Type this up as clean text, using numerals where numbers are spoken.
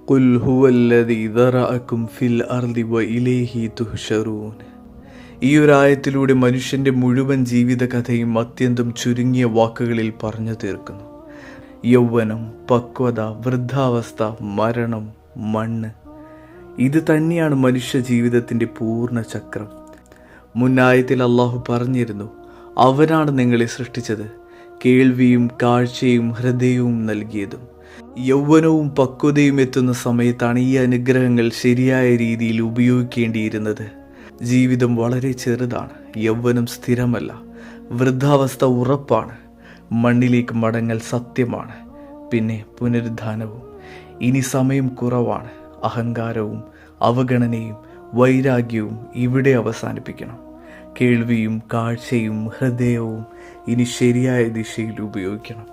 ഖുൽ ഹുവല്ലദീ ദറഅക്കും ഫിൽ അർളി വഇലൈഹി തുഹ്ശറൂൻ. ഈ ഒരു ആയത്തിലൂടെ മനുഷ്യൻ്റെ മുഴുവൻ ജീവിതകഥയും അത്യന്തം ചുരുങ്ങിയ വാക്കുകളിൽ പറഞ്ഞു തീർക്കുന്നു. യൗവനം, പക്വത, വൃദ്ധാവസ്ഥ, മരണം, മണ്ണ്, ഇത് തന്നെയാണ് മനുഷ്യ ജീവിതത്തിൻ്റെ പൂർണ്ണ ചക്രം. മുന്നായത്തിൽ അള്ളാഹു പറഞ്ഞിരുന്നു, അവനാണ് നിങ്ങളെ സൃഷ്ടിച്ചത്, കേൾവിയും കാഴ്ചയും ഹൃദയവും നൽകിയതും. യൗവനവും പക്വതയും എത്തുന്ന സമയത്താണ് ഈ അനുഗ്രഹങ്ങൾ ശരിയായ രീതിയിൽ ഉപയോഗിക്കേണ്ടിയിരുന്നത്. ജീവിതം വളരെ ചെറുതാണ്, യൗവനം സ്ഥിരമല്ല, വൃദ്ധാവസ്ഥ ഉറപ്പാണ്, മണ്ണിലേക്ക് മടങ്ങൽ സത്യമാണ്, പിന്നെ പുനരുദ്ധാനവും. ഇനി സമയം കുറവാണ്. അഹങ്കാരവും അവഗണനയും വൈരാഗ്യവും ഇവിടെ അവസാനിപ്പിക്കണം. കേൾവിയും കാഴ്ചയും ഹൃദയവും ഇനി ശരിയായ ദിശയിൽ ഉപയോഗിക്കണം.